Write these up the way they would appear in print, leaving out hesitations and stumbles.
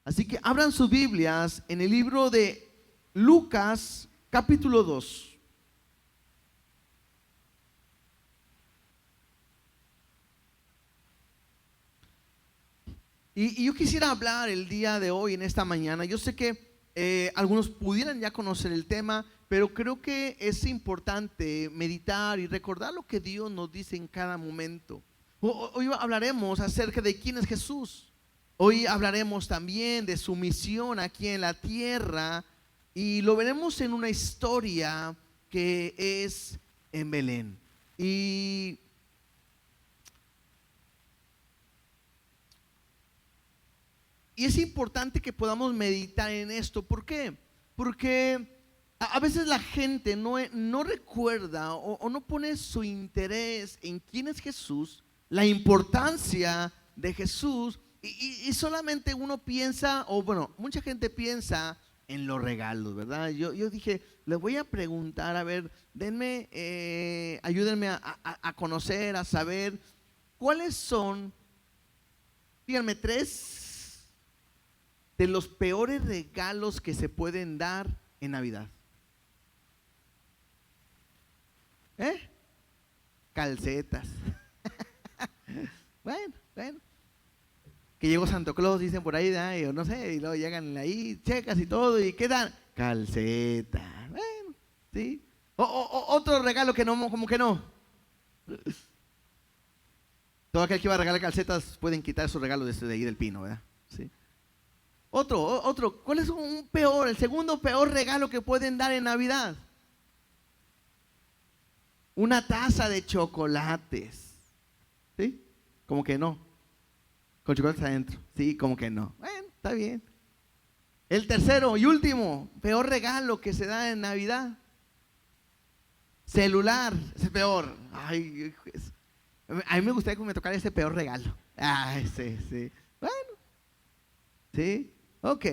Así que abran sus Biblias en el libro de Lucas, capítulo 2. Y yo quisiera hablar el día de hoy, en esta mañana. Yo sé que algunos pudieran ya conocer el tema, pero creo que es importante meditar y recordar lo que Dios nos dice en cada momento. Hoy hablaremos acerca de quién es Jesús. Hoy hablaremos también de su misión aquí en la tierra y lo veremos en una historia que es en Belén. Y es importante que podamos meditar en esto. ¿Por qué? Porque a veces la gente no recuerda o no pone su interés en quién es Jesús, la importancia de Jesús, y solamente uno piensa, o bueno, mucha gente piensa en los regalos, ¿verdad? Yo dije, les voy a preguntar, a ver, denme, ayúdenme a conocer, a saber cuáles son, díganme, tres de los peores regalos que se pueden dar en Navidad. Calcetas. Bueno. Que llegó Santo Claus, dicen por ahí, ¿verdad? Y no sé, y luego llegan ahí, checas y todo, y ¿qué dan? Calcetas. Bueno, sí. Otro regalo que no, como que no. Todo aquel que va a regalar calcetas pueden quitar su regalo de ahí del pino, ¿verdad? Sí. Otro, ¿cuál es el segundo peor regalo que pueden dar en Navidad? Una taza de chocolates. ¿Sí? Como que no. Con chocolates adentro. Sí, como que no. Bueno, está bien. El tercero y último, peor regalo que se da en Navidad. Celular, es el peor. Ay, a mí me gustaría que me tocara ese peor regalo. Ay, sí. Bueno, sí, ok.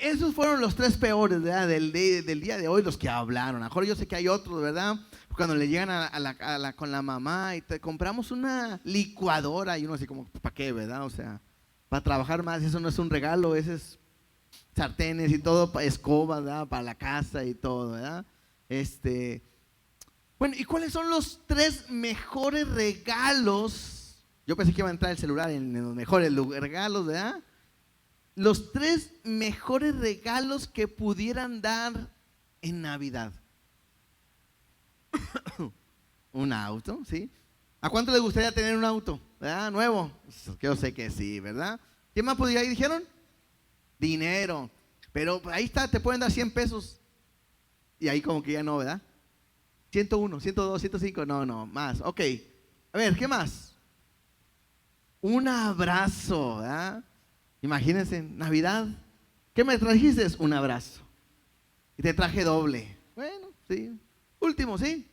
Esos fueron los tres peores, ¿verdad? Del día de hoy, los que hablaron. A lo mejor yo sé que hay otros, ¿verdad? Cuando le llegan con la mamá y te compramos una licuadora y uno así como, ¿para qué, verdad? O sea, para trabajar más, eso no es un regalo, ese es sartenes y todo, escobas, ¿verdad? Para la casa y todo, ¿verdad? Bueno, ¿y cuáles son los tres mejores regalos? Yo pensé que iba a entrar el celular en los mejores regalos, ¿verdad? Los tres mejores regalos que pudieran dar en Navidad. Un auto, ¿sí? ¿A cuánto les gustaría tener un auto? ¿Verdad? Nuevo. Yo sé que sí, ¿verdad? ¿Qué más podría ir? ¿Dijeron? Dinero. Pero ahí está, te pueden dar 100 pesos. Y ahí como que ya no, ¿verdad? 101, 102, 105, no, más. Ok. A ver, ¿qué más? Un abrazo, ¿verdad? Imagínense, Navidad. ¿Qué me trajiste? Un abrazo. Y te traje doble. Bueno, sí. Último, ¿sí?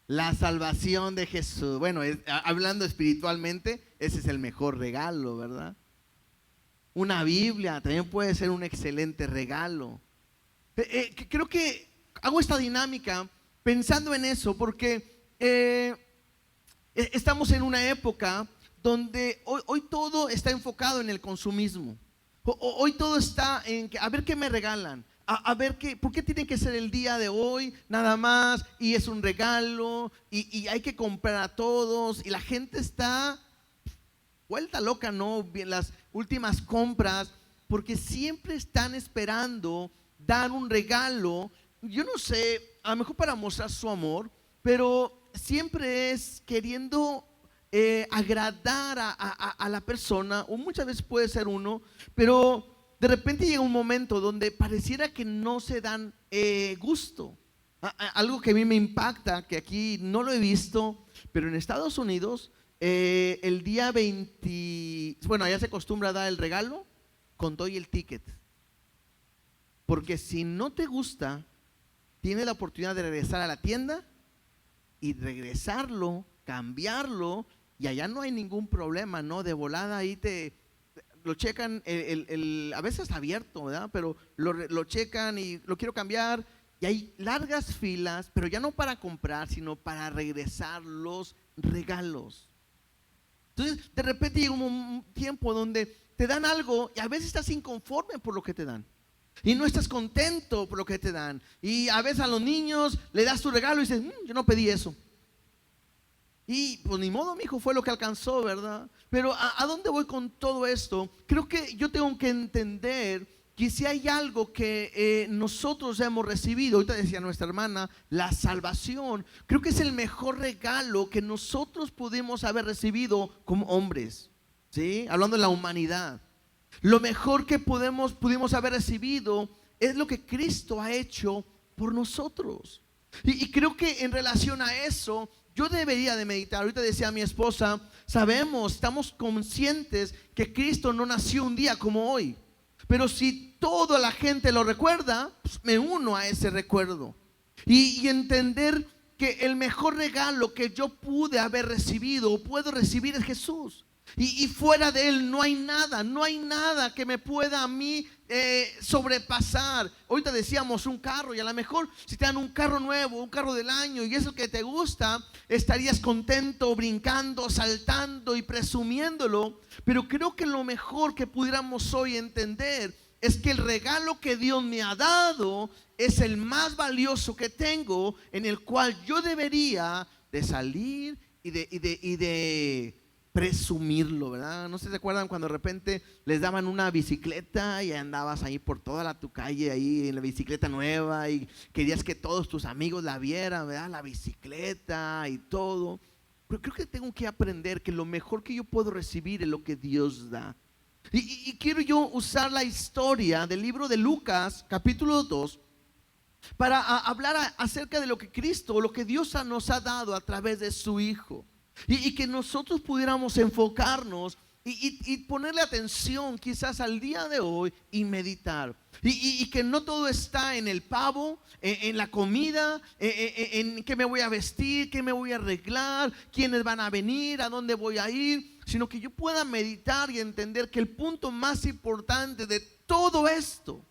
La salvación de Jesús. Bueno, hablando espiritualmente, ese es el mejor regalo, ¿verdad? Una Biblia también puede ser un excelente regalo. Creo que hago esta dinámica pensando en eso porque estamos en una época donde hoy todo está enfocado en el consumismo. Hoy todo está en que, a ver qué me regalan, a ver qué, por qué tiene que ser el día de hoy nada más y es un regalo y hay que comprar a todos y la gente está vuelta loca, ¿no? Las últimas compras, porque siempre están esperando dar un regalo. Yo no sé, a lo mejor para mostrar su amor, pero siempre es queriendo agradar a la persona, o muchas veces puede ser uno, pero de repente llega un momento donde pareciera que no se dan gusto. Algo que a mí me impacta, que aquí no lo he visto, pero en Estados Unidos, el día 20, bueno, allá se acostumbra a dar el regalo con todo y el ticket. Porque si no te gusta, tienes la oportunidad de regresar a la tienda y regresarlo, cambiarlo, y allá no hay ningún problema, ¿no? De volada ahí lo checan, a veces abierto, ¿verdad? Pero lo checan y lo quiero cambiar, y hay largas filas, pero ya no para comprar, sino para regresar los regalos. Entonces, de repente llega un tiempo donde te dan algo y a veces estás inconforme por lo que te dan. Y no estás contento por lo que te dan. Y a veces a los niños le das tu regalo y dices, yo no pedí eso. Y pues ni modo, mi hijo, fue lo que alcanzó, ¿verdad? Pero ¿a dónde voy con todo esto? Creo que yo tengo que entender que si hay algo que nosotros hemos recibido, ahorita decía nuestra hermana, la salvación, creo que es el mejor regalo que nosotros pudimos haber recibido como hombres, ¿sí? Hablando de la humanidad. Lo mejor que pudimos haber recibido es lo que Cristo ha hecho por nosotros. Y creo que en relación a eso, yo debería de meditar. Ahorita decía mi esposa, estamos conscientes que Cristo no nació un día como hoy. Pero si toda la gente lo recuerda, pues me uno a ese recuerdo. Y entender que el mejor regalo que yo pude haber recibido o puedo recibir es Jesús. Y fuera de Él no hay nada que me pueda a mí sobrepasar. Ahorita decíamos un carro, y a lo mejor si te dan un carro nuevo, un carro del año, y eso que te gusta, estarías contento, brincando, saltando y presumiéndolo. Pero creo que lo mejor que pudiéramos hoy entender es que el regalo que Dios me ha dado es el más valioso que tengo, en el cual yo debería de salir y de presumirlo, ¿verdad? No sé si se acuerdan cuando de repente les daban una bicicleta y andabas ahí por toda tu calle ahí en la bicicleta nueva y querías que todos tus amigos la vieran, ¿verdad? La bicicleta y todo. Pero creo que tengo que aprender que lo mejor que yo puedo recibir es lo que Dios da. Y quiero yo usar la historia del libro de Lucas, capítulo 2, para hablar acerca de lo que Cristo, lo que Dios nos ha dado a través de su Hijo. Y que nosotros pudiéramos enfocarnos y ponerle atención quizás al día de hoy y meditar. Y que no todo está en el pavo, en la comida, en qué me voy a vestir, qué me voy a arreglar, quiénes van a venir, a dónde voy a ir, sino que yo pueda meditar y entender que el punto más importante de todo esto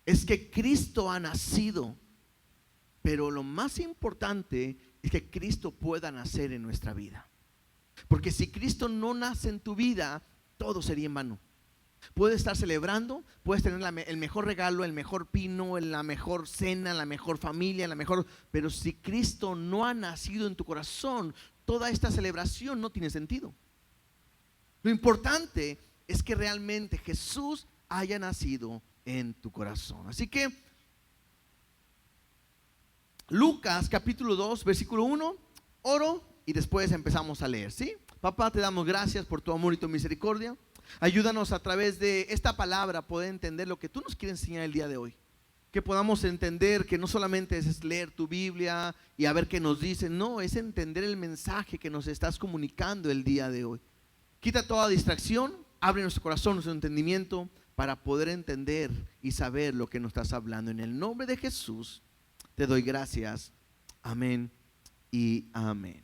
es que Cristo ha nacido. Pero lo más importante es que Cristo pueda nacer en nuestra vida. Porque si Cristo no nace en tu vida, todo sería en vano. Puedes estar celebrando, puedes tener el mejor regalo, el mejor pino, la mejor cena, la mejor familia, pero si Cristo no ha nacido en tu corazón, toda esta celebración no tiene sentido. Lo importante es que realmente Jesús haya nacido en tu corazón. Así que Lucas capítulo 2 versículo 1, oro y después empezamos a leer, ¿sí? Papá, te damos gracias por tu amor y tu misericordia. Ayúdanos a través de esta palabra a poder entender lo que tú nos quieres enseñar el día de hoy. Que podamos entender que no solamente es leer tu Biblia y a ver qué nos dice, no, es entender el mensaje que nos estás comunicando el día de hoy. Quita toda distracción, abre nuestro corazón, nuestro entendimiento para poder entender y saber lo que nos estás hablando. En el nombre de Jesús te doy gracias. Amén y amén.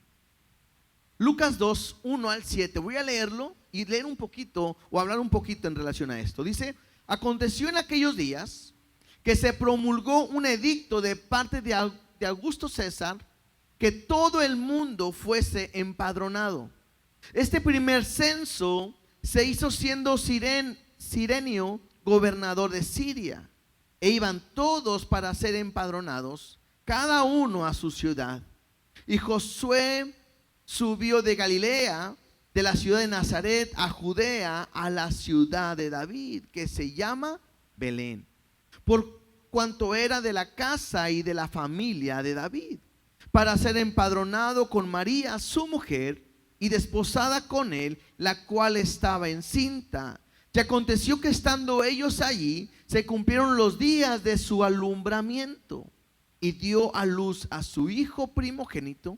Lucas 2, 1 al 7. Voy a leerlo y leer un poquito o hablar un poquito en relación a esto. Dice: aconteció en aquellos días que se promulgó un edicto de parte de Augusto César que todo el mundo fuese empadronado. Este primer censo se hizo siendo Cirenio gobernador de Siria, e iban todos para ser empadronados, cada uno a su ciudad. Y Josué subió de Galilea, de la ciudad de Nazaret, a Judea, a la ciudad de David, que se llama Belén, por cuanto era de la casa y de la familia de David, para ser empadronado con María, su mujer, y desposada con él, la cual estaba encinta. Y aconteció que estando ellos allí, se cumplieron los días de su alumbramiento, y dio a luz a su hijo primogénito,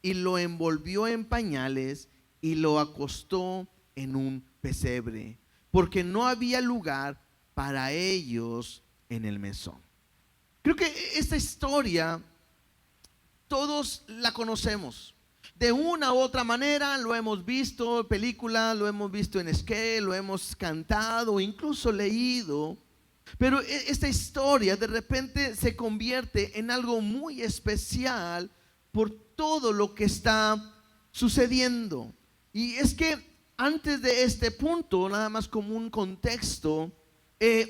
y lo envolvió en pañales, y lo acostó en un pesebre, porque no había lugar para ellos en el mesón. Creo que esta historia todos la conocemos. De una u otra manera lo hemos visto en películas, lo hemos visto en sketch, lo hemos cantado, incluso leído. Pero esta historia de repente se convierte en algo muy especial por todo lo que está sucediendo. Y es que antes de este punto, nada más como un contexto,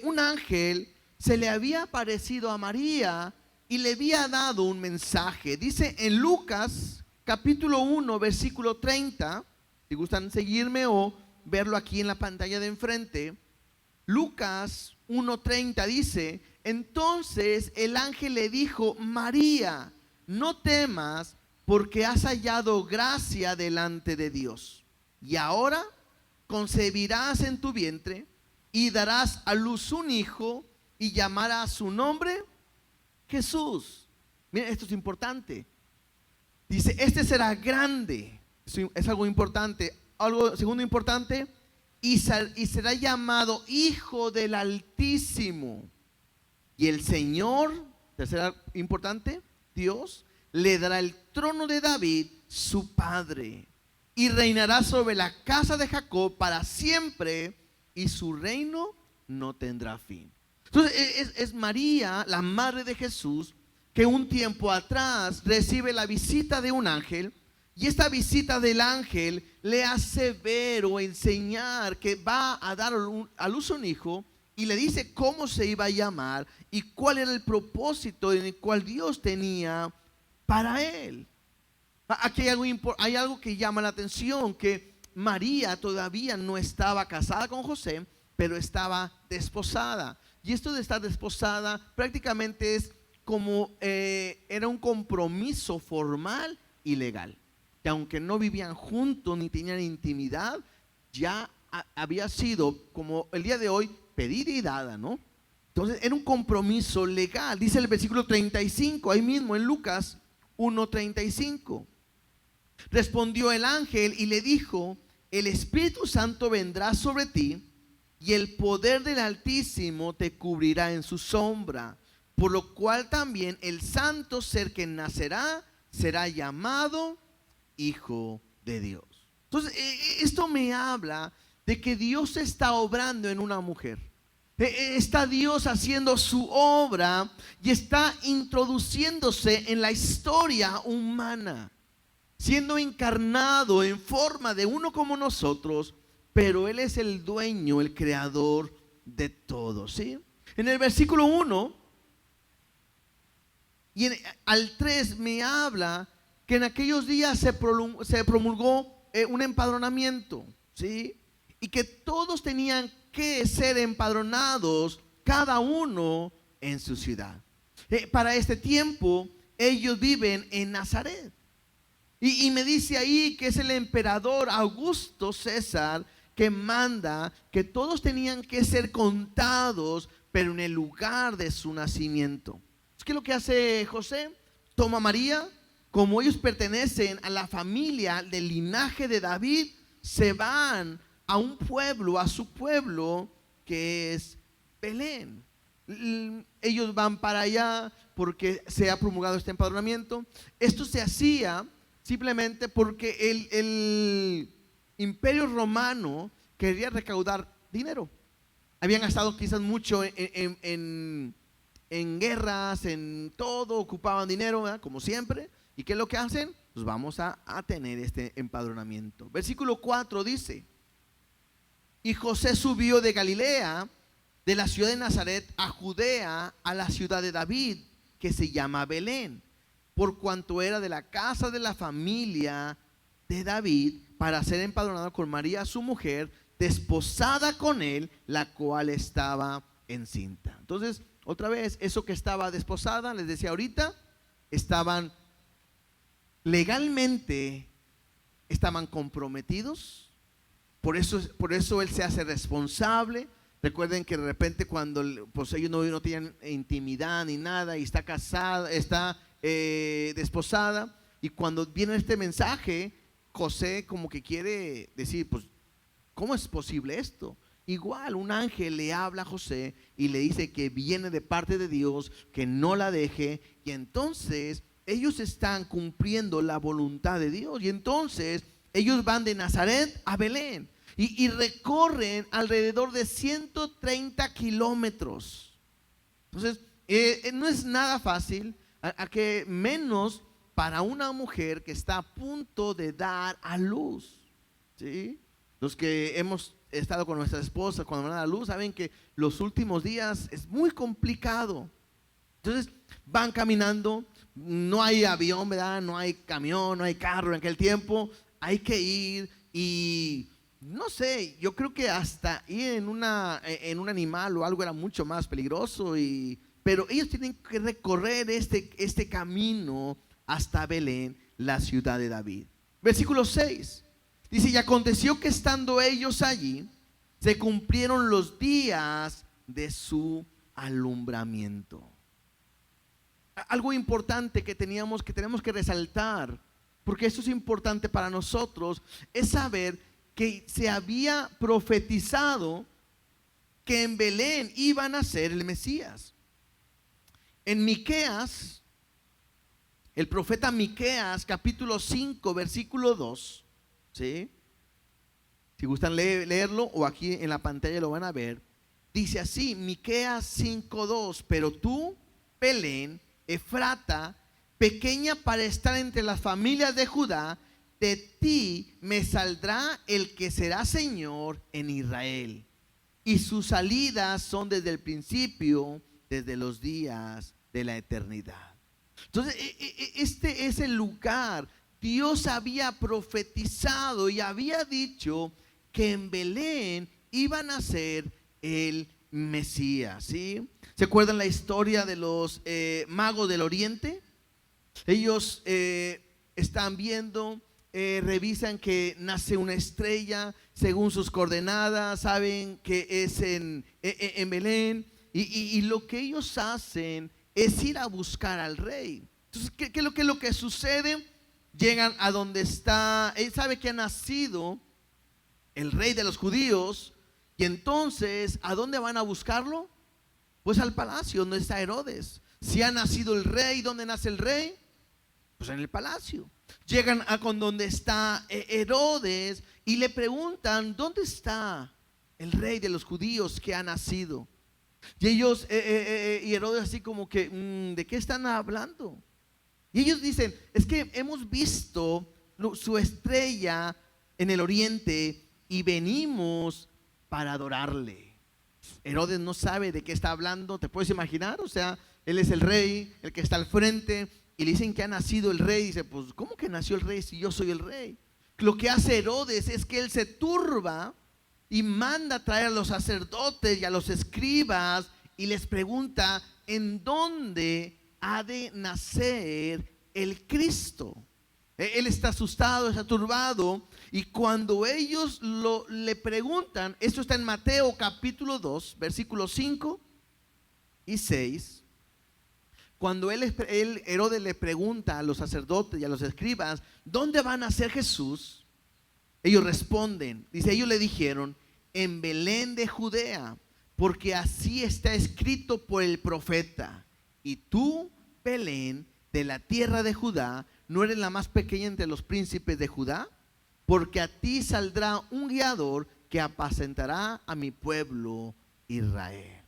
un ángel se le había aparecido a María y le había dado un mensaje. Dice en Lucas capítulo 1 versículo 30, si gustan seguirme o verlo aquí en la pantalla de enfrente. Lucas 1:30 dice: entonces el ángel le dijo: María, no temas, porque has hallado gracia delante de Dios. Y ahora concebirás en tu vientre y darás a luz un hijo y llamarás su nombre Jesús. Miren, esto es importante. Dice, este será grande. Es algo importante. Algo segundo importante, y será llamado Hijo del Altísimo. Y el Señor, tercera importante, Dios, le dará el trono de David, su padre, y reinará sobre la casa de Jacob para siempre, y su reino no tendrá fin. Entonces es María, la madre de Jesús, que un tiempo atrás recibe la visita de un ángel, y esta visita del ángel le hace ver o enseñar que va a dar a luz un hijo, y le dice cómo se iba a llamar y cuál era el propósito en el cual Dios tenía para él. Aquí hay algo que llama la atención, que María todavía no estaba casada con José, pero estaba desposada. Y esto de estar desposada prácticamente es como era un compromiso formal y legal. Que aunque no vivían juntos ni tenían intimidad, ya había sido, como el día de hoy, pedida y dada, ¿no? Entonces era un compromiso legal. Dice el versículo 35, ahí mismo en Lucas 1:35. Respondió el ángel y le dijo: el Espíritu Santo vendrá sobre ti, y el poder del Altísimo te cubrirá en su sombra, por lo cual también el santo ser que nacerá será llamado Hijo de Dios. Entonces esto me habla de que Dios está obrando en una mujer. Está Dios haciendo su obra y está introduciéndose en la historia humana, siendo encarnado en forma de uno como nosotros, pero Él es el dueño, el creador de todo, ¿sí? En el versículo 1 y al 3 me habla que en aquellos días se promulgó un empadronamiento, ¿sí? Y que todos tenían que ser empadronados, cada uno en su ciudad. Para este tiempo, ellos viven en Nazaret. Y me dice ahí que es el emperador Augusto César que manda que todos tenían que ser contados, pero en el lugar de su nacimiento. ¿Qué es lo que hace José? Toma a María, como ellos pertenecen a la familia del linaje de David, se van a un pueblo, a su pueblo, que es Belén. Ellos van para allá porque se ha promulgado este empadronamiento. Esto se hacía simplemente porque el imperio romano quería recaudar dinero. Habían gastado quizás mucho en guerras, en todo, ocupaban dinero, ¿verdad? Como siempre. ¿Y qué es lo que hacen? Pues vamos a tener este empadronamiento. Versículo 4 dice: y José subió de Galilea, de la ciudad de Nazaret, a Judea, a la ciudad de David, que se llama Belén, por cuanto era de la casa de la familia de David, para ser empadronado con María su mujer, desposada con él, la cual estaba encinta. Entonces, otra vez, eso que estaba desposada, les decía ahorita, estaban legalmente, estaban comprometidos. Por eso él se hace responsable. Recuerden que de repente cuando pues ellos no tienen intimidad ni nada y está casada, está desposada, y cuando viene este mensaje, José como que quiere decir, pues, ¿cómo es posible esto? Igual un ángel le habla a José y le dice que viene de parte de Dios, que no la deje, y entonces ellos están cumpliendo la voluntad de Dios, y entonces ellos van de Nazaret a Belén y recorren alrededor de 130 kilómetros. Entonces, no es nada fácil, a que menos para una mujer que está a punto de dar a luz, ¿sí? Los que hemos estado con nuestras esposas cuando van a la luz saben que los últimos días es muy complicado. Entonces van caminando, no hay avión, ¿verdad? No hay camión, no hay carro en aquel tiempo. Hay que ir y no sé, yo creo que hasta ir en un animal o algo era mucho más peligroso, pero ellos tienen que recorrer este camino hasta Belén, la ciudad de David. Versículo 6 dice: y aconteció que estando ellos allí, se cumplieron los días de su alumbramiento. Algo importante que tenemos que resaltar, porque esto es importante para nosotros, es saber que se había profetizado que en Belén iba a nacer el Mesías. En Miqueas, el profeta Miqueas, capítulo 5, versículo 2, ¿sí? Si gustan leerlo, o aquí en la pantalla lo van a ver. Dice así, Miqueas 5:2: pero tú, Belén, Efrata, pequeña para estar entre las familias de Judá, de ti me saldrá el que será Señor en Israel, y sus salidas son desde el principio, desde los días de la eternidad. Entonces, este es el lugar. Dios había profetizado y había dicho que en Belén iba a nacer el Mesías, ¿sí? ¿Se acuerdan la historia de los magos del oriente? Ellos están viendo, revisan que nace una estrella según sus coordenadas, saben que es en Belén, y lo que ellos hacen es ir a buscar al rey. Entonces, ¿qué es lo que sucede? Llegan a donde está, él sabe que ha nacido el rey de los judíos, y entonces, ¿a dónde van a buscarlo? Pues al palacio donde está Herodes. Si ha nacido el rey, ¿dónde nace el rey? Pues en el palacio. Llegan a con donde está Herodes y le preguntan: ¿dónde está el rey de los judíos que ha nacido? Y ellos, y Herodes así como que, ¿de qué están hablando? Y ellos dicen: es que hemos visto su estrella en el oriente y venimos para adorarle. Herodes no sabe de qué está hablando, ¿te puedes imaginar? O sea, él es el rey, el que está al frente, y le dicen que ha nacido el rey. Y dice: pues ¿cómo que nació el rey si yo soy el rey? Lo que hace Herodes es que él se turba y manda a traer a los sacerdotes y a los escribas y les pregunta: ¿en dónde ha de nacer el Cristo? Él está asustado, está turbado, y cuando ellos le preguntan, esto está en Mateo capítulo 2, versículos 5 y 6, cuando Herodes le pregunta a los sacerdotes y a los escribas: ¿dónde va a nacer Jesús? Ellos responden, dice, ellos le dijeron: en Belén de Judea, porque así está escrito por el profeta: y tú, Belén, de la tierra de Judá, ¿no eres la más pequeña entre los príncipes de Judá? Porque a ti saldrá un guiador que apacentará a mi pueblo Israel.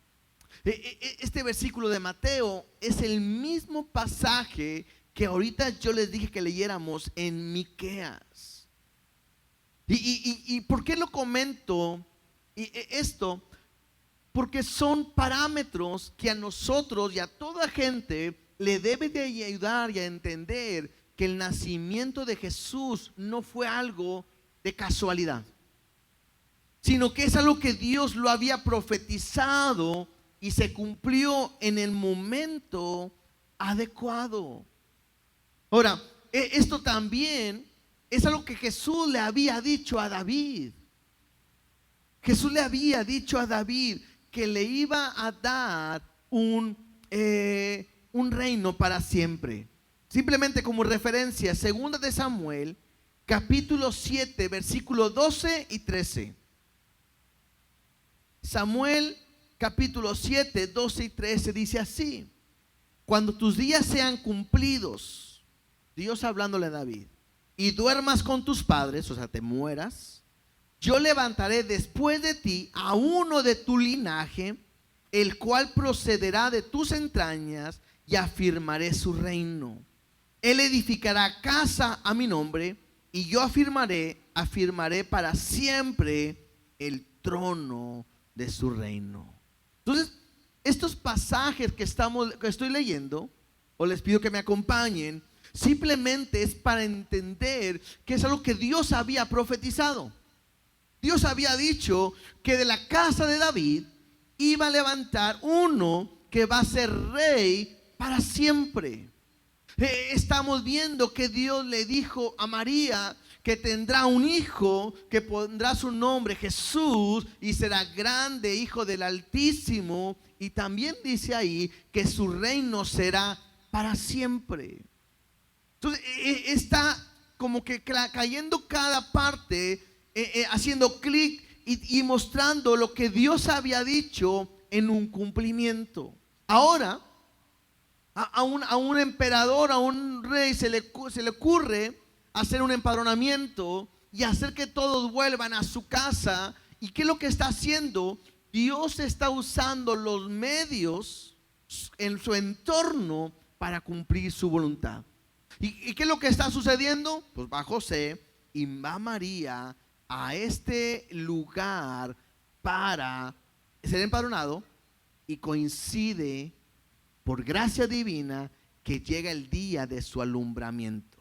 Este versículo de Mateo es el mismo pasaje que ahorita yo les dije que leyéramos en Miqueas. ¿Y por qué lo comento esto? Porque son parámetros que a nosotros y a toda gente le debe de ayudar y a entender que el nacimiento de Jesús no fue algo de casualidad, sino que es algo que Dios lo había profetizado y se cumplió en el momento adecuado. Ahora, esto también es algo que Jesús le había dicho a David. Jesús le había dicho a David que le iba a dar un reino para siempre. Simplemente como referencia, 2 de Samuel, capítulo 7, versículos 12 y 13. Samuel, capítulo 7, 12 y 13 dice así: cuando tus días sean cumplidos, Dios hablándole a David, y duermas con tus padres, o sea, te mueras, yo levantaré después de ti a uno de tu linaje, el cual procederá de tus entrañas, y afirmaré su reino. Él edificará casa a mi nombre, y yo afirmaré para siempre el trono de su reino. Entonces, estos pasajes que estoy leyendo, o les pido que me acompañen, simplemente es para entender que es algo que Dios había profetizado. Dios había dicho que de la casa de David iba a levantar uno que va a ser rey para siempre. Estamos viendo que Dios le dijo a María que tendrá un hijo, que pondrá su nombre Jesús y será grande, hijo del Altísimo. Y también dice ahí que su reino será para siempre. Entonces está como que cayendo cada parte, haciendo clic y mostrando lo que Dios había dicho en un cumplimiento. Ahora, a un emperador, a un rey se le ocurre hacer un empadronamiento y hacer que todos vuelvan a su casa. ¿Y qué es lo que está haciendo? Dios está usando los medios en su entorno para cumplir su voluntad. ¿Y qué es lo que está sucediendo? Pues va José y va María a este lugar para ser empadronado, y coincide por gracia divina que llega el día de su alumbramiento.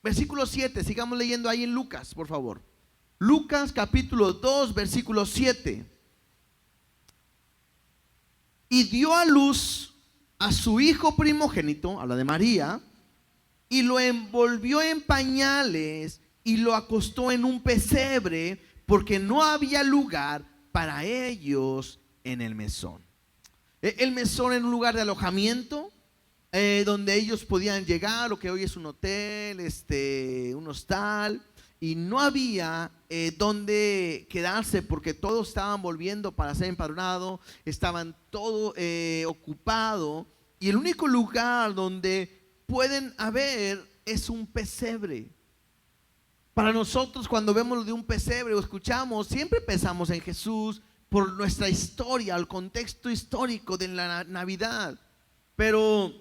Versículo 7, sigamos leyendo ahí en Lucas, por favor. Lucas capítulo 2, versículo 7. Y dio a luz a su hijo primogénito, habla de María, y lo envolvió en pañales y lo acostó en un pesebre, porque no había lugar para ellos en el mesón. El mesón era un lugar de alojamiento, donde ellos podían llegar, lo que hoy es un hotel, un hostal, y no había donde quedarse, porque todos estaban volviendo para ser empadronados, estaban todo ocupado, y el único lugar donde pueden haber es un pesebre. Para nosotros, cuando vemos lo de un pesebre o escuchamos, siempre pensamos en Jesús por nuestra historia, el contexto histórico de la Navidad. Pero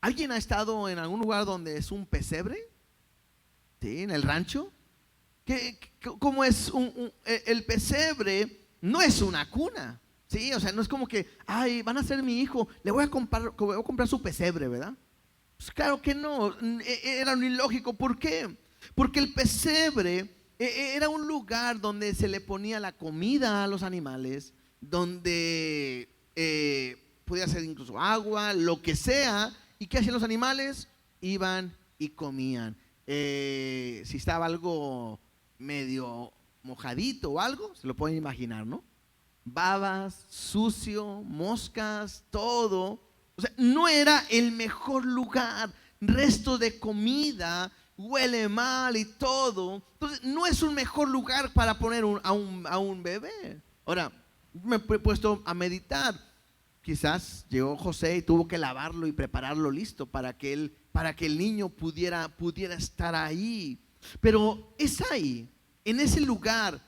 ¿alguien ha estado en algún lugar donde es un pesebre? ¿Sí? ¿En el rancho? ¿Cómo es el pesebre? No es una cuna, ¿sí? O sea, no es como que, ay, van a ser mi hijo, le voy a comprar su pesebre, ¿verdad? Pues claro que no, era un ilógico. ¿Por qué? Porque el pesebre era un lugar donde se le ponía la comida a los animales, donde podía ser incluso agua, lo que sea. ¿Y qué hacían los animales? Iban y comían. Si estaba algo medio mojadito o algo, se lo pueden imaginar, ¿no? Babas, sucio, moscas, todo. O sea, no era el mejor lugar. Restos de comida, huele mal y todo. Entonces, no es un mejor lugar para poner a un bebé. Ahora, me he puesto a meditar. Quizás llegó José y tuvo que lavarlo y prepararlo listo para que el niño pudiera estar ahí. Pero es ahí, en ese lugar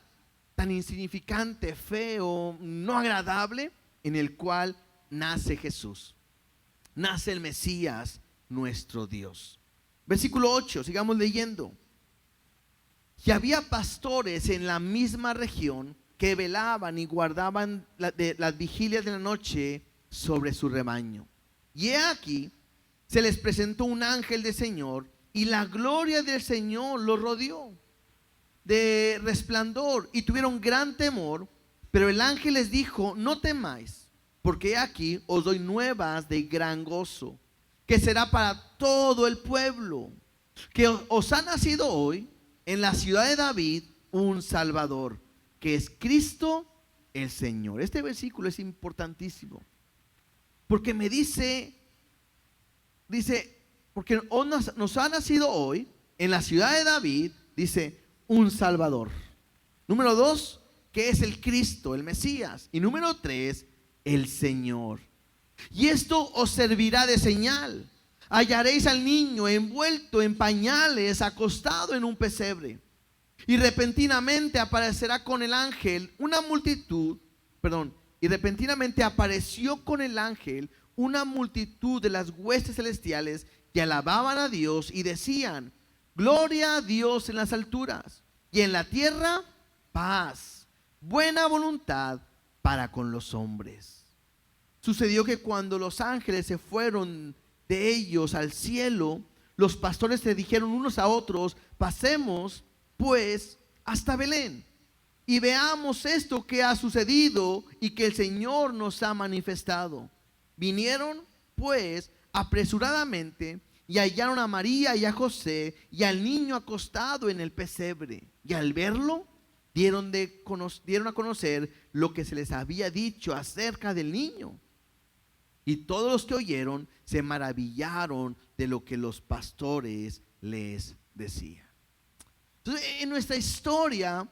tan insignificante, feo, no agradable, en el cual nace Jesús. Nace el Mesías, nuestro Dios. Versículo 8, sigamos leyendo. Y había pastores en la misma región que velaban y guardaban las vigilias de la noche sobre su rebaño. Y he aquí, se les presentó un ángel del Señor, y la gloria del Señor los rodeó de resplandor, y tuvieron gran temor. Pero el ángel les dijo: no temáis, porque he aquí os doy nuevas de gran gozo, que será para todo el pueblo, que os ha nacido hoy en la ciudad de David un Salvador, que es Cristo el Señor. Este versículo es importantísimo, porque me dice, porque nos ha nacido hoy en la ciudad de David, dice, un Salvador. Número 2, que es el Cristo, el Mesías. Y número 3, el Señor. Y esto os servirá de señal: hallaréis al niño envuelto en pañales, acostado en un pesebre. Y repentinamente aparecerá con el ángel una multitud, y repentinamente apareció con el ángel una multitud de las huestes celestiales que alababan a Dios y decían: gloria a Dios en las alturas, y en la tierra paz, buena voluntad para con los hombres. Sucedió que cuando los ángeles se fueron de ellos al cielo, los pastores se dijeron unos a otros: pasemos pues hasta Belén y veamos esto que ha sucedido y que el Señor nos ha manifestado. Vinieron pues apresuradamente y hallaron a María y a José y al niño acostado en el pesebre, y al verlo dieron a conocer lo que se les había dicho acerca del niño. Y todos los que oyeron se maravillaron de lo que los pastores les decían. Entonces, en nuestra historia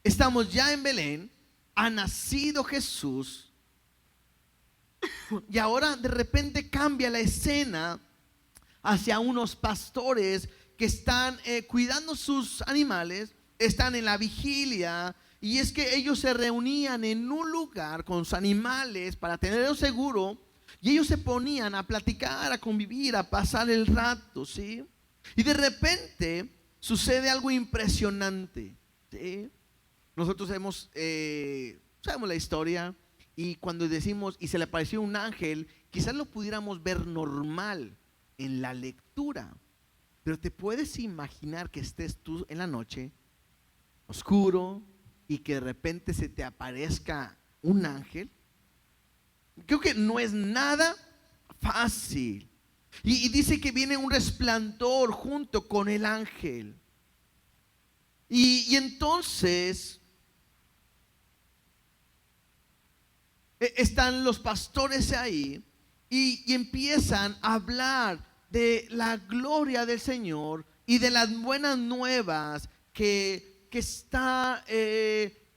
estamos ya en Belén, ha nacido Jesús, y ahora de repente cambia la escena hacia unos pastores que están cuidando sus animales, están en la vigilia. Y es que ellos se reunían en un lugar con sus animales para tenerlos seguro, y ellos se ponían a platicar, a convivir, a pasar el rato, ¿sí? Y de repente sucede algo impresionante, ¿sí? Nosotros sabemos la historia, y cuando decimos y se le apareció un ángel, quizás lo pudiéramos ver normal en la lectura, pero te puedes imaginar que estés tú en la noche, oscuro, y que de repente se te aparezca un ángel. Creo que no es nada fácil. Y dice que viene un resplandor junto con el ángel. Y entonces están los pastores ahí y empiezan a hablar de la gloria del Señor y de las buenas nuevas que está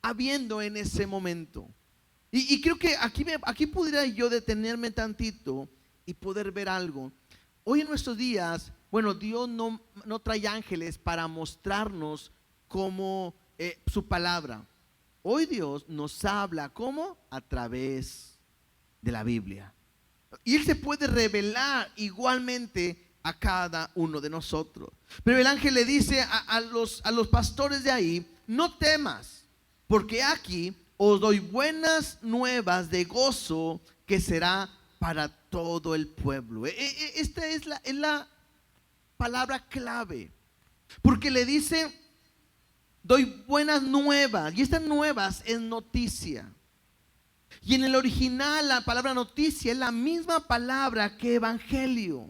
habiendo en ese momento. Y creo que aquí pudiera yo detenerme tantito y poder ver algo. Hoy en nuestros días, bueno, Dios no trae ángeles para mostrarnos como su palabra. Hoy Dios nos habla ¿cómo? A través de la Biblia. Y Él se puede revelar igualmente a cada uno de nosotros. Pero el ángel le dice a los pastores de ahí: no temas, porque aquí os doy buenas nuevas de gozo que será para todo el pueblo. Esta es la palabra clave, porque le dice: doy buenas nuevas, y estas nuevas es noticia. Y en el original la palabra noticia es la misma palabra que evangelio.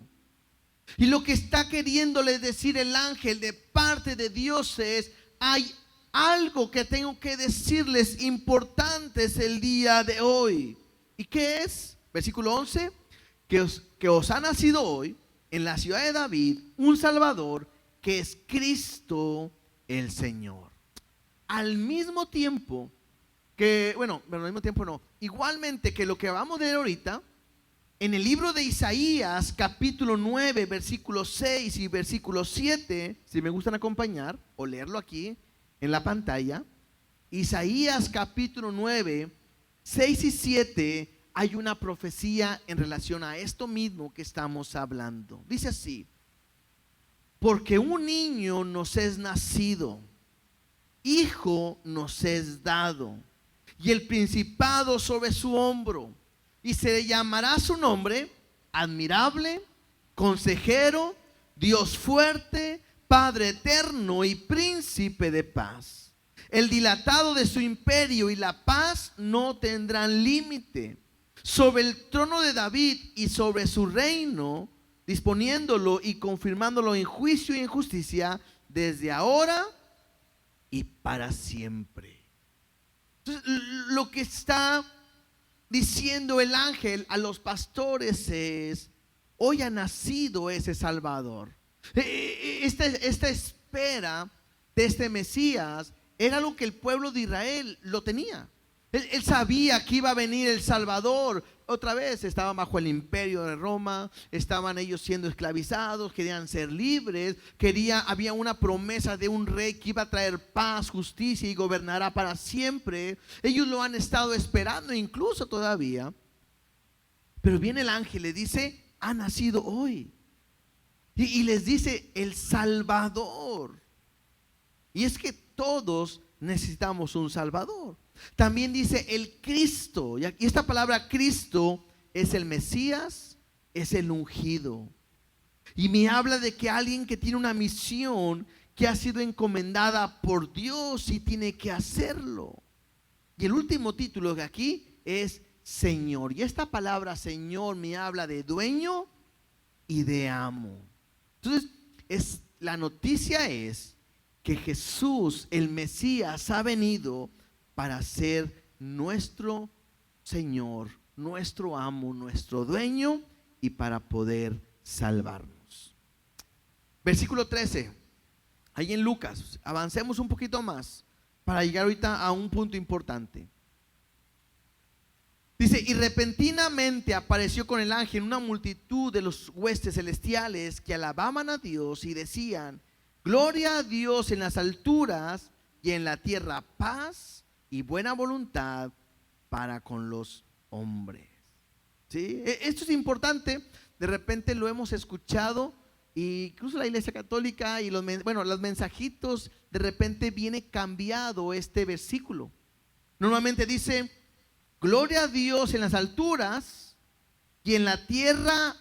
Y lo que está queriéndole decir el ángel de parte de Dios es: hay algo que tengo que decirles importantes el día de hoy. ¿Y qué es? Versículo 11: que os ha nacido hoy en la ciudad de David un Salvador, que es Cristo el Señor. Al mismo tiempo que, bueno, pero al mismo tiempo no, igualmente que lo que vamos a ver ahorita, en el libro de Isaías capítulo 9 versículo 6 y versículo 7, si me gustan acompañar o leerlo aquí en la pantalla, Isaías capítulo 9, 6 y 7, hay una profecía en relación a esto mismo que estamos hablando. Dice así: porque un niño nos es nacido, hijo nos es dado, y el principado sobre su hombro, y se le llamará su nombre admirable, consejero, Dios fuerte, Padre eterno y príncipe de paz. El dilatado de su imperio y la paz no tendrán límite sobre el trono de David y sobre su reino, disponiéndolo y confirmándolo en juicio y en justicia desde ahora y para siempre. Entonces, lo que está diciendo el ángel a los pastores es: hoy ha nacido ese Salvador. Esta espera de este Mesías era lo que el pueblo de Israel lo tenía. Él sabía que iba a venir el Salvador. Otra vez estaban bajo el imperio de Roma, estaban ellos siendo esclavizados, querían ser libres, había una promesa de un rey que iba a traer paz, justicia y gobernará para siempre. Ellos lo han estado esperando incluso todavía. Pero viene el ángel y le dice: ha nacido hoy. Y les dice el Salvador. Y es que todos necesitamos un Salvador. También dice el Cristo. Y esta palabra Cristo es el Mesías, es el ungido. Y me habla de que alguien que tiene una misión que ha sido encomendada por Dios y tiene que hacerlo. Y el último título de aquí es Señor. Y esta palabra Señor me habla de dueño y de amo. Entonces, la noticia es que Jesús, el Mesías, ha venido para ser nuestro Señor, nuestro amo, nuestro dueño y para poder salvarnos. Versículo 13, ahí en Lucas, avancemos un poquito más para llegar ahorita a un punto importante. Dice, y repentinamente apareció con el ángel una multitud de los huestes celestiales que alababan a Dios y decían, gloria a Dios en las alturas y en la tierra paz y buena voluntad para con los hombres. ¿Sí? Esto es importante, de repente lo hemos escuchado, y incluso la Iglesia Católica y los mensajitos, de repente viene cambiado este versículo. Normalmente dice, gloria a Dios en las alturas y en la tierra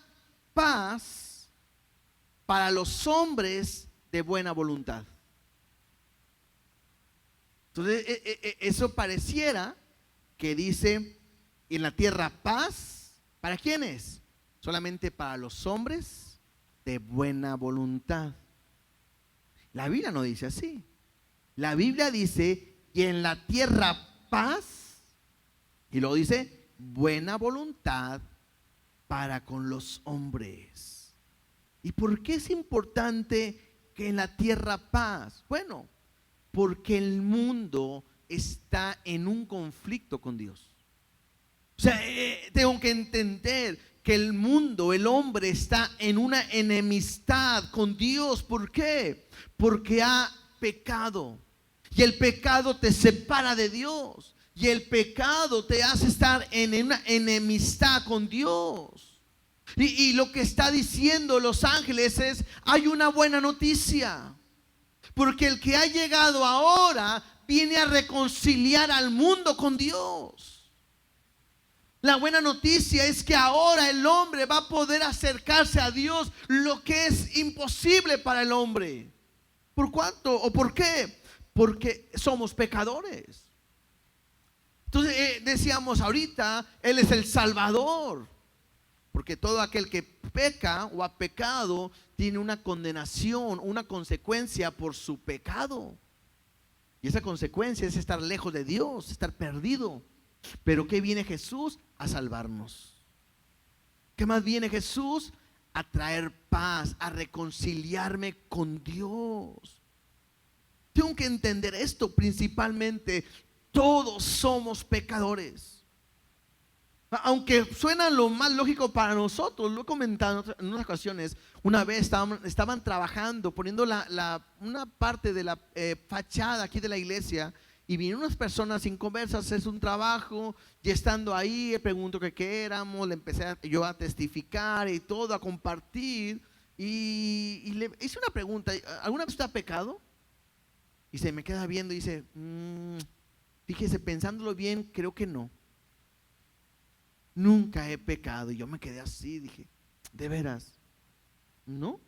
paz para los hombres de buena voluntad. Entonces eso pareciera que dice en la tierra paz, ¿para quiénes? Solamente para los hombres de buena voluntad. La Biblia no dice así. La Biblia dice y en la tierra paz. Y luego dice, buena voluntad para con los hombres. ¿Y por qué es importante que en la tierra paz? Bueno, porque el mundo está en un conflicto con Dios. O sea, tengo que entender que el mundo, el hombre está en una enemistad con Dios. ¿Por qué? Porque ha pecado. Y el pecado te separa de Dios. Y el pecado te hace estar en una enemistad con Dios. Y lo que está diciendo los ángeles es, hay una buena noticia. Porque el que ha llegado ahora viene a reconciliar al mundo con Dios. La buena noticia es que ahora el hombre va a poder acercarse a Dios, lo que es imposible para el hombre. ¿Por cuánto o por qué? Porque somos pecadores. Entonces decíamos ahorita, Él es el Salvador, porque todo aquel que peca o ha pecado tiene una condenación, una consecuencia por su pecado. Y esa consecuencia es estar lejos de Dios, estar perdido. Pero ¿qué viene Jesús? A salvarnos. ¿Qué más viene Jesús? A traer paz, a reconciliarme con Dios. Tengo que entender esto principalmente. Todos somos pecadores. Aunque suena lo más lógico para nosotros, lo he comentado en unas ocasiones. Una vez estaban trabajando, poniendo una parte de la fachada aquí de la iglesia, y vinieron unas personas sin conversa a hacer un trabajo. Y estando ahí, le pregunto que qué éramos, le empecé yo a testificar y todo, a compartir. Y le hice una pregunta: ¿alguna vez usted ha pecado? Y se me queda viendo y dice, fíjese, pensándolo bien, creo que no. Nunca he pecado. Y yo me quedé así, dije, ¿de veras? ¿No?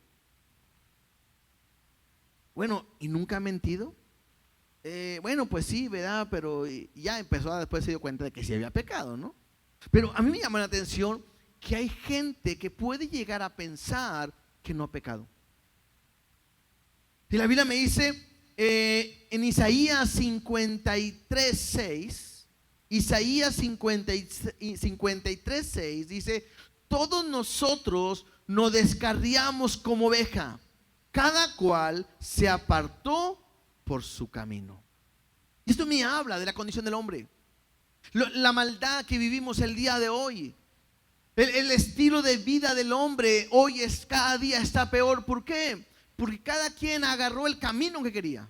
Bueno, ¿y nunca ha mentido? Bueno, pues sí, ¿verdad? Pero ya empezó, después se dio cuenta de que sí había pecado, ¿no? Pero a mí me llama la atención que hay gente que puede llegar a pensar que no ha pecado. Y la Biblia me dice en Isaías 53:6, Isaías 53:6 dice, todos nosotros nos descarriamos como oveja, cada cual se apartó por su camino. Y esto me habla de la condición del hombre, la maldad que vivimos el día de hoy. El estilo de vida del hombre hoy cada día está peor. ¿Por qué? Porque cada quien agarró el camino que quería.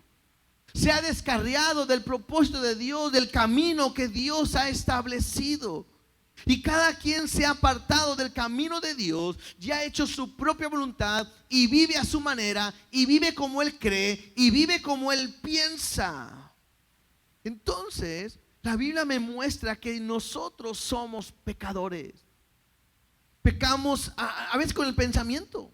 Se ha descarriado del propósito de Dios, del camino que Dios ha establecido. Y cada quien se ha apartado del camino de Dios, ya ha hecho su propia voluntad y vive a su manera y vive como él cree y vive como él piensa. Entonces, la Biblia me muestra que nosotros somos pecadores. Pecamos a veces con el pensamiento.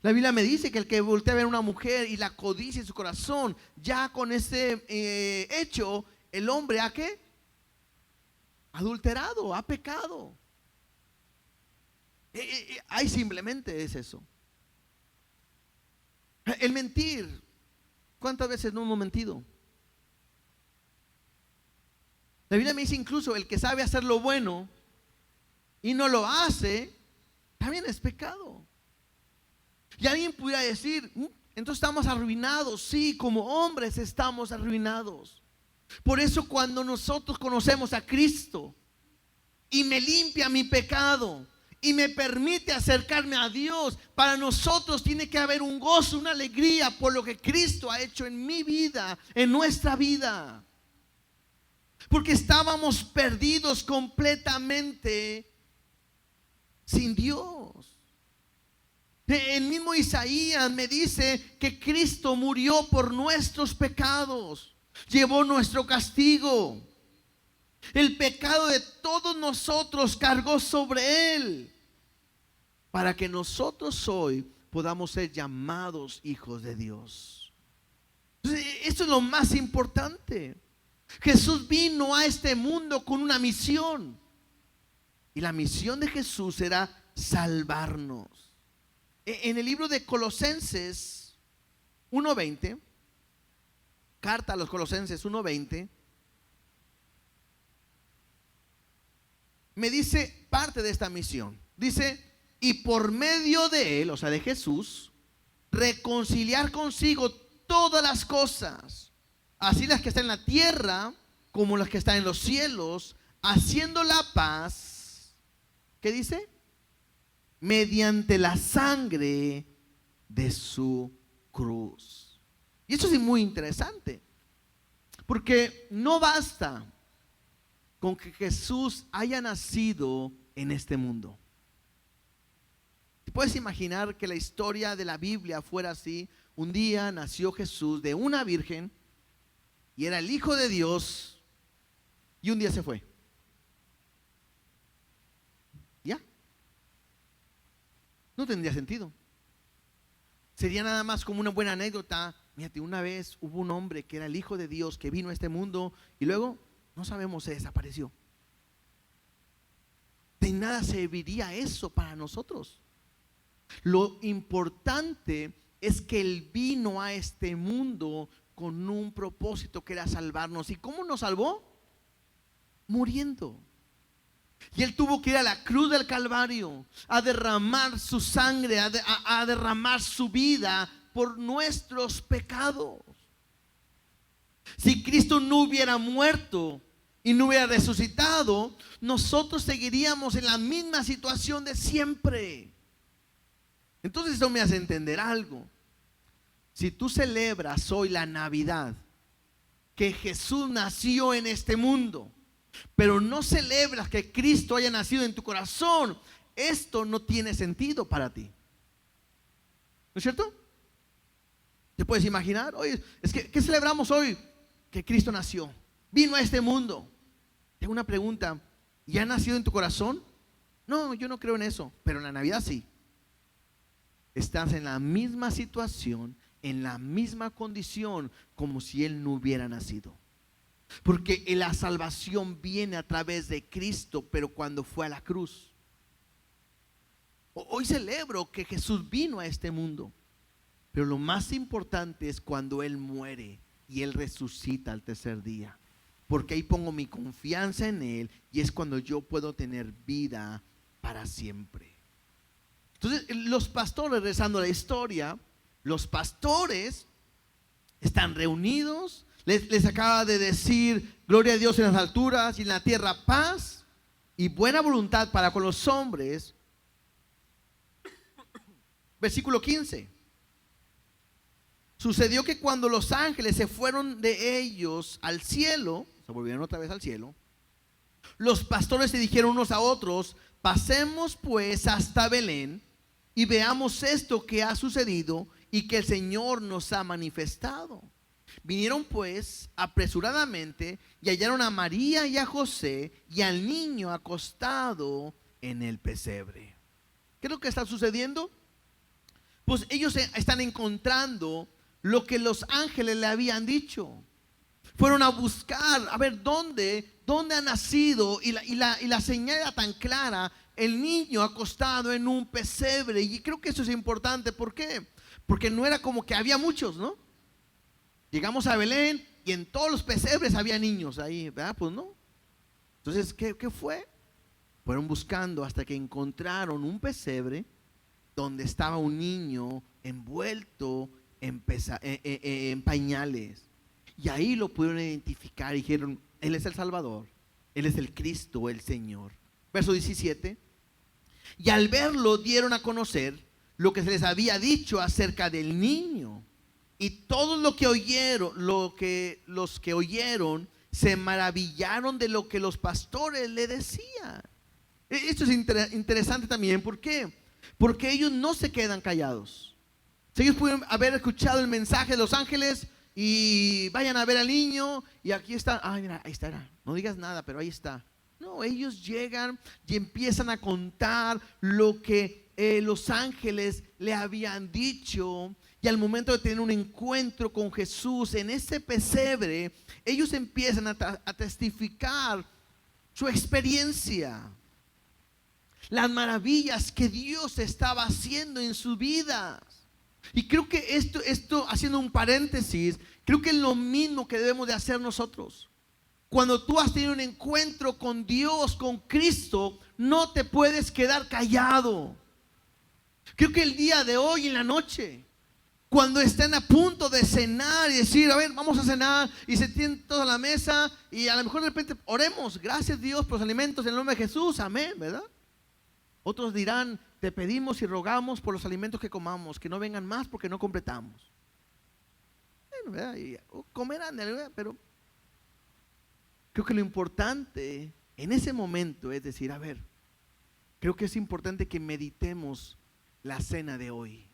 La Biblia me dice que el que voltea a ver a una mujer y la codicia en su corazón, ya con ese hecho, el hombre ¿ha qué? Adulterado, ha pecado. Ahí simplemente es eso. El mentir. ¿Cuántas veces no hemos mentido? La Biblia me dice incluso el que sabe hacer lo bueno y no lo hace, también es pecado. Y alguien pudiera decir, entonces estamos arruinados. Sí, como hombres estamos arruinados. Por eso cuando nosotros conocemos a Cristo y me limpia mi pecado y me permite acercarme a Dios, para nosotros tiene que haber un gozo, una alegría por lo que Cristo ha hecho en mi vida, en nuestra vida. Porque estábamos perdidos completamente sin Dios. El mismo Isaías me dice que Cristo murió por nuestros pecados, llevó nuestro castigo. El pecado de todos nosotros cargó sobre él, para que nosotros hoy podamos ser llamados hijos de Dios. Entonces, esto es lo más importante. Jesús vino a este mundo con una misión, y la misión de Jesús era salvarnos. En el libro de Colosenses 1:20, carta a los Colosenses 1:20, me dice parte de esta misión. Dice, y por medio de él, o sea de Jesús, reconciliar consigo todas las cosas, así las que están en la tierra como las que están en los cielos, haciendo la paz. ¿Qué dice? Mediante la sangre de su cruz. Y esto es muy interesante, porque no basta con que Jesús haya nacido en este mundo. ¿Te puedes imaginar que la historia de la Biblia fuera así? Un día nació Jesús de una virgen y era el Hijo de Dios, y un día se fue. ¿Ya? No tendría sentido. Sería nada más como una buena anécdota. Fíjate, una vez hubo un hombre que era el Hijo de Dios que vino a este mundo y luego, no sabemos, se desapareció. De nada serviría eso para nosotros. Lo importante es que Él vino a este mundo con un propósito que era salvarnos. ¿Y cómo nos salvó? Muriendo. Y Él tuvo que ir a la cruz del Calvario a derramar su sangre, a derramar su vida por nuestros pecados. Si Cristo no hubiera muerto y no hubiera resucitado, nosotros seguiríamos en la misma situación de siempre. Entonces eso me hace entender algo. Si tú celebras hoy la Navidad, que Jesús nació en este mundo, pero no celebras que Cristo haya nacido en tu corazón, esto no tiene sentido para ti. ¿No es cierto? ¿Te puedes imaginar? Oye, es que, ¿qué celebramos hoy? Que Cristo nació, vino a este mundo. Tengo una pregunta, ¿ya ha nacido en tu corazón? No, yo no creo en eso, pero en la Navidad sí. Estás en la misma situación, en la misma condición, como si Él no hubiera nacido. Porque la salvación viene a través de Cristo, pero cuando fue a la cruz. Hoy celebro que Jesús vino a este mundo, pero lo más importante es cuando Él muere y Él resucita al tercer día. Porque ahí pongo mi confianza en Él y es cuando yo puedo tener vida para siempre. Entonces, los pastores, regresando a la historia, los pastores están reunidos. Les acaba de decir, gloria a Dios en las alturas y en la tierra paz y buena voluntad para con los hombres. Versículo 15. Sucedió que cuando los ángeles se fueron de ellos al cielo, se volvieron otra vez al cielo, Los pastores se dijeron unos a otros: pasemos pues hasta Belén y veamos esto que ha sucedido y que el Señor nos ha manifestado. Vinieron pues apresuradamente y hallaron a María y a José y al niño acostado en el pesebre. ¿Qué es lo que está sucediendo? Pues ellos están encontrando lo que los ángeles le habían dicho. Fueron a buscar, a ver dónde ha nacido, y la señal era tan clara: el niño acostado en un pesebre. Y creo que eso es importante. ¿Por qué? Porque no era como que había muchos, ¿no? Llegamos a Belén y en todos los pesebres había niños ahí, ¿verdad? Pues no. Entonces, ¿qué fue? Fueron buscando hasta que encontraron un pesebre donde estaba un niño envuelto en pañales. Y ahí lo pudieron identificar y dijeron: Él es el Salvador, Él es el Cristo, el Señor. Verso 17. Y al verlo dieron a conocer lo que se les había dicho acerca del niño. Y todos los que oyeron se maravillaron de lo que los pastores le decían. Esto es interesante también. ¿Por qué? Porque ellos no se quedan callados. Si ellos pudieron haber escuchado el mensaje de los ángeles y vayan a ver al niño y aquí está, ay mira, ahí está, no digas nada, pero ahí está. No, ellos llegan y empiezan a contar lo que los ángeles le habían dicho. Y al momento de tener un encuentro con Jesús en ese pesebre, ellos empiezan a testificar su experiencia, las maravillas que Dios estaba haciendo en su vida. Y creo que esto, haciendo un paréntesis, creo que es lo mismo que debemos de hacer nosotros. Cuando tú has tenido un encuentro con Dios, con Cristo, no te puedes quedar callado. Creo que el día de hoy en la noche, cuando estén a punto de cenar y decir: a ver, vamos a cenar, y se tienen toda la mesa, y a lo mejor de repente oremos: gracias Dios por los alimentos en el nombre de Jesús, amén, ¿verdad? Otros dirán: te pedimos y rogamos por los alimentos que comamos, que no vengan más porque no completamos. Bueno, ¿verdad? Y comerán, ¿verdad? Pero creo que lo importante en ese momento es decir: a ver, creo que es importante que meditemos la cena de hoy.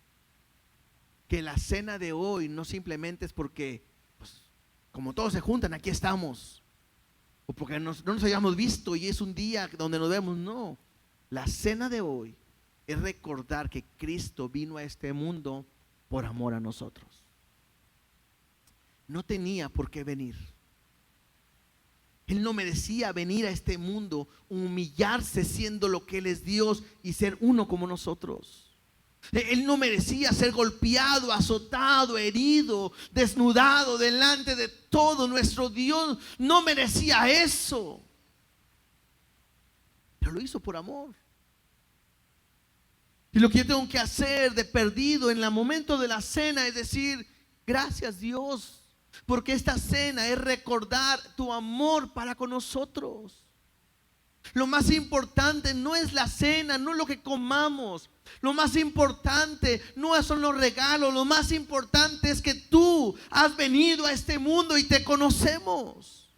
Que la cena de hoy no simplemente es porque, pues, como todos se juntan, aquí estamos, o porque no nos hayamos visto y es un día donde nos vemos. No, la cena de hoy es recordar que Cristo vino a este mundo por amor a nosotros. No tenía por qué venir. Él no merecía venir a este mundo, humillarse siendo lo que Él es, Dios, y ser uno como nosotros. Él no merecía ser golpeado, azotado, herido, desnudado delante de todo. Nuestro Dios no merecía eso, pero lo hizo por amor. Y lo que yo tengo que hacer de perdido en el momento de la cena es decir: gracias Dios, porque esta cena es recordar tu amor para con nosotros. Lo más importante no es la cena, no es lo que comamos. Lo más importante no son los regalos. Lo más importante es que tú has venido a este mundo y te conocemos.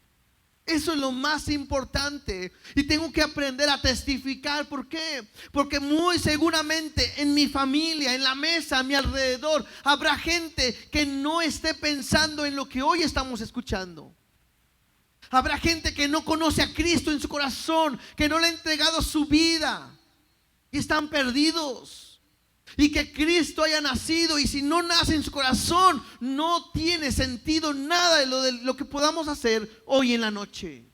Eso es lo más importante. Y tengo que aprender a testificar. ¿Por qué? Porque muy seguramente en mi familia, en la mesa, a mi alrededor, habrá gente que no esté pensando en lo que hoy estamos escuchando. Habrá gente que no conoce a Cristo en su corazón, que no le ha entregado su vida y están perdidos. Y que Cristo haya nacido, y si no nace en su corazón, no tiene sentido nada de lo que podamos hacer hoy en la noche.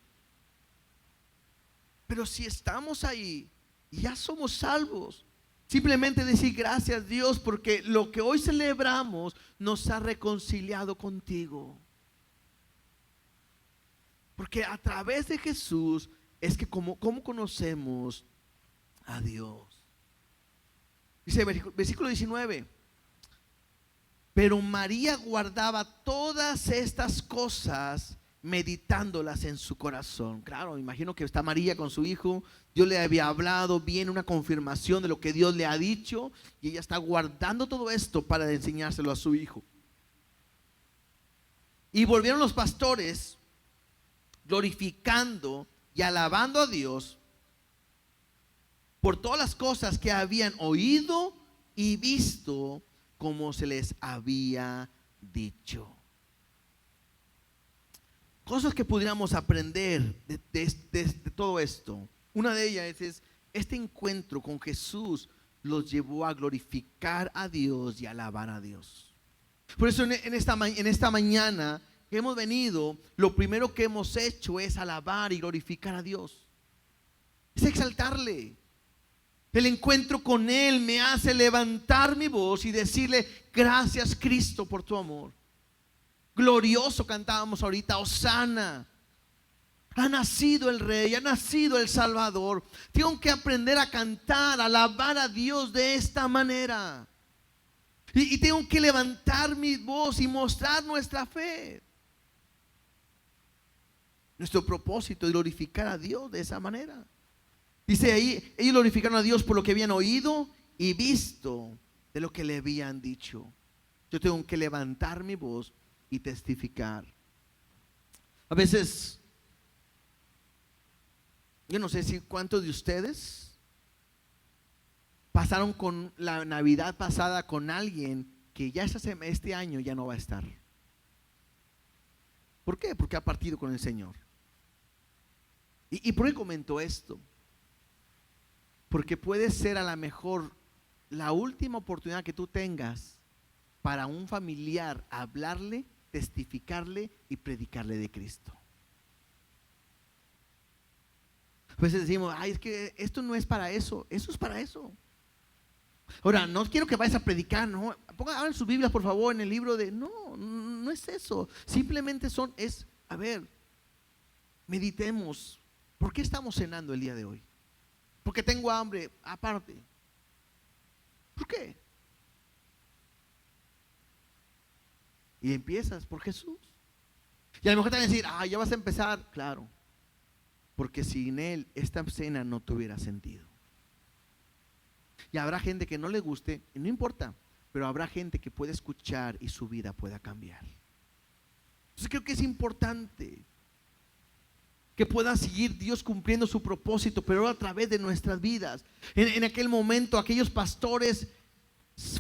Pero si estamos ahí y ya somos salvos, simplemente decir: gracias Dios, porque lo que hoy celebramos nos ha reconciliado contigo. Porque a través de Jesús es que como conocemos a Dios. Dice versículo 19: pero María guardaba todas estas cosas, meditándolas en su corazón. Claro, imagino que está María con su hijo. Dios le había hablado, viene una confirmación de lo que Dios le ha dicho, y ella está guardando todo esto para enseñárselo a su hijo. Y volvieron los pastores glorificando y alabando a Dios por todas las cosas que habían oído y visto, como se les había dicho. Cosas que pudiéramos aprender de todo esto. Una de ellas es este encuentro con Jesús los llevó a glorificar a Dios y alabar a Dios. Por eso en esta mañana que hemos venido, lo primero que hemos hecho es alabar y glorificar a Dios. Es exaltarle. El encuentro con Él me hace levantar mi voz y decirle: gracias, Cristo, por tu amor. Glorioso cantábamos ahorita, Hosana. Ha nacido el Rey, ha nacido el Salvador. Tengo que aprender a cantar, a alabar a Dios de esta manera. Y tengo que levantar mi voz y mostrar nuestra fe. Nuestro propósito es glorificar a Dios de esa manera. Dice ahí, ellos glorificaron a Dios por lo que habían oído y visto de lo que le habían dicho. Yo tengo que levantar mi voz y testificar. A veces, yo no sé si cuántos de ustedes pasaron con la Navidad pasada con alguien que ya este año ya no va a estar. ¿Por qué? Porque ha partido con el Señor. ¿Y por qué comento esto? Porque puede ser a lo mejor la última oportunidad que tú tengas para un familiar hablarle, testificarle y predicarle de Cristo. A veces decimos: ay, es que esto no es para eso, eso es para eso. Ahora, no quiero que vayas a predicar, no. Abran sus Biblias, por favor, en el libro de... No es eso. Simplemente a ver, meditemos. ¿Por qué estamos cenando el día de hoy? Porque tengo hambre, aparte. ¿Por qué? Y empiezas por Jesús. Y a lo mejor te van a decir: ya vas a empezar. Claro, porque sin Él esta cena no tuviera sentido. Y habrá gente que no le guste, y no importa, pero habrá gente que puede escuchar y su vida pueda cambiar. Entonces creo que es importante que pueda seguir Dios cumpliendo su propósito, pero a través de nuestras vidas. En aquel momento aquellos pastores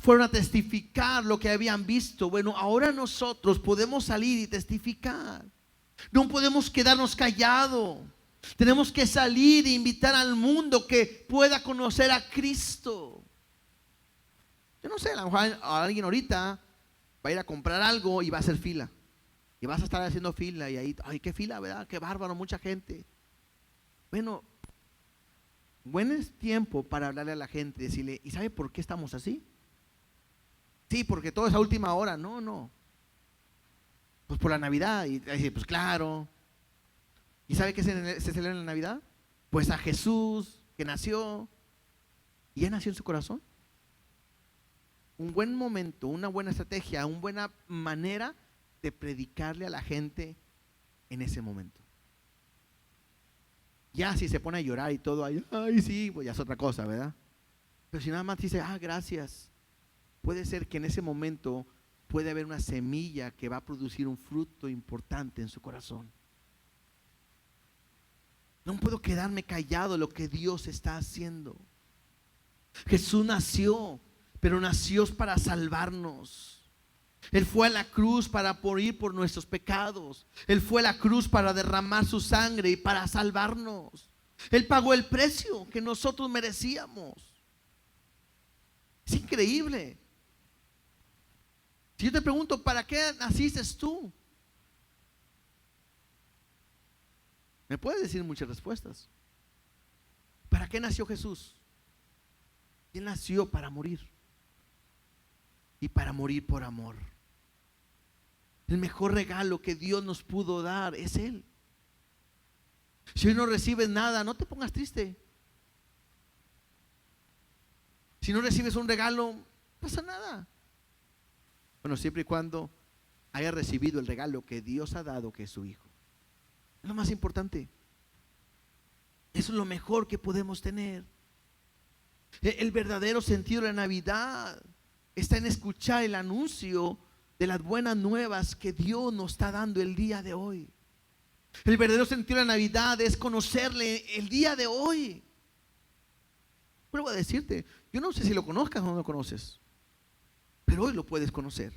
fueron a testificar lo que habían visto. Bueno, ahora nosotros podemos salir y testificar. No podemos quedarnos callados. Tenemos que salir e invitar al mundo que pueda conocer a Cristo. Yo no sé, a lo mejor alguien ahorita va a ir a comprar algo y va a hacer fila. Y vas a estar haciendo fila y ahí, ay, qué fila, ¿verdad? Qué bárbaro, mucha gente. Bueno, buen es tiempo para hablarle a la gente y decirle: ¿y sabe por qué estamos así? Sí, porque todo es a última hora. No. Pues por la Navidad. Y dice: pues claro. ¿Y sabe qué se celebra en la Navidad? Pues a Jesús que nació. ¿Y ya nació en su corazón? Un buen momento, una buena estrategia, una buena manera de predicarle a la gente en ese momento. Ya si se pone a llorar y todo, ay sí, pues ya es otra cosa, ¿verdad? Pero si nada más dice: gracias, puede ser que en ese momento puede haber una semilla que va a producir un fruto importante en su corazón. No puedo quedarme callado de lo que Dios está haciendo. Jesús nació, pero nació para salvarnos. Él fue a la cruz para morir por nuestros pecados. Él fue a la cruz para derramar su sangre y para salvarnos. Él pagó el precio que nosotros merecíamos. Es increíble. Si yo te pregunto: ¿para qué naciste tú? Me puedes decir muchas respuestas. ¿Para qué nació Jesús? Él nació para morir. Y para morir por amor. El mejor regalo que Dios nos pudo dar es Él. Si hoy no recibes nada, no te pongas triste. Si no recibes un regalo, no pasa nada. Bueno, siempre y cuando haya recibido el regalo que Dios ha dado, que es su Hijo. Es lo más importante. Eso es lo mejor que podemos tener. El verdadero sentido de la Navidad está en escuchar el anuncio de las buenas nuevas que Dios nos está dando el día de hoy. El verdadero sentido de la Navidad es conocerle el día de hoy. Vuelvo a decirte, yo no sé si lo conozcas o no lo conoces, pero hoy lo puedes conocer.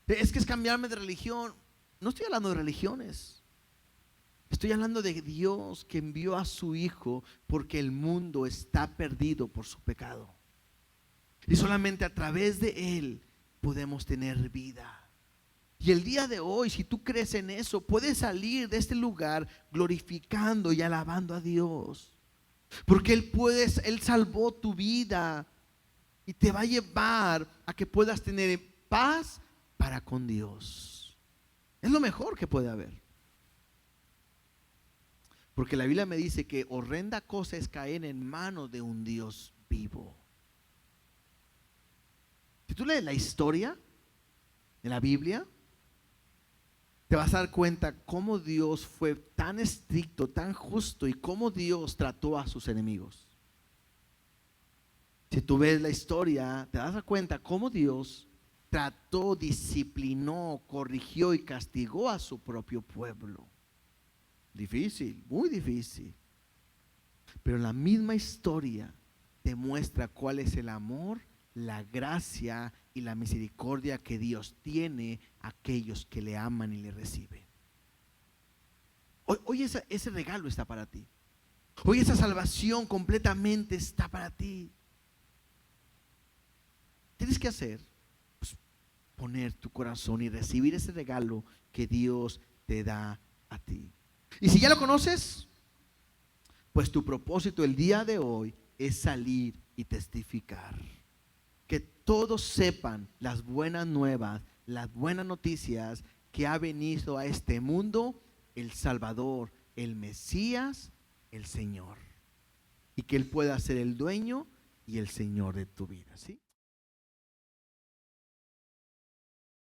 Es que es cambiarme de religión. No estoy hablando de religiones. Estoy hablando de Dios que envió a su Hijo porque el mundo está perdido por su pecado. Y solamente a través de Él podemos tener vida. Y el día de hoy, si tú crees en eso, puedes salir de este lugar glorificando y alabando a Dios. Porque Él salvó tu vida y te va a llevar a que puedas tener paz para con Dios. Es lo mejor que puede haber. Porque la Biblia me dice que horrenda cosa es caer en manos de un Dios vivo. Si tú lees la historia de la Biblia, te vas a dar cuenta cómo Dios fue tan estricto, tan justo y cómo Dios trató a sus enemigos. Si tú ves la historia, te vas a dar cuenta cómo Dios trató, disciplinó, corrigió y castigó a su propio pueblo. Difícil, muy difícil. Pero la misma historia te muestra cuál es el amor, la gracia y la misericordia que Dios tiene a aquellos que le aman y le reciben. Hoy ese regalo está para ti. Hoy esa salvación completamente está para ti. Tienes que hacer, pues, poner tu corazón y recibir ese regalo que Dios te da a ti. Y si ya lo conoces, pues tu propósito el día de hoy es salir y testificar. Que todos sepan las buenas nuevas, las buenas noticias que ha venido a este mundo el Salvador, el Mesías, el Señor. Y que Él pueda ser el dueño y el Señor de tu vida, ¿sí?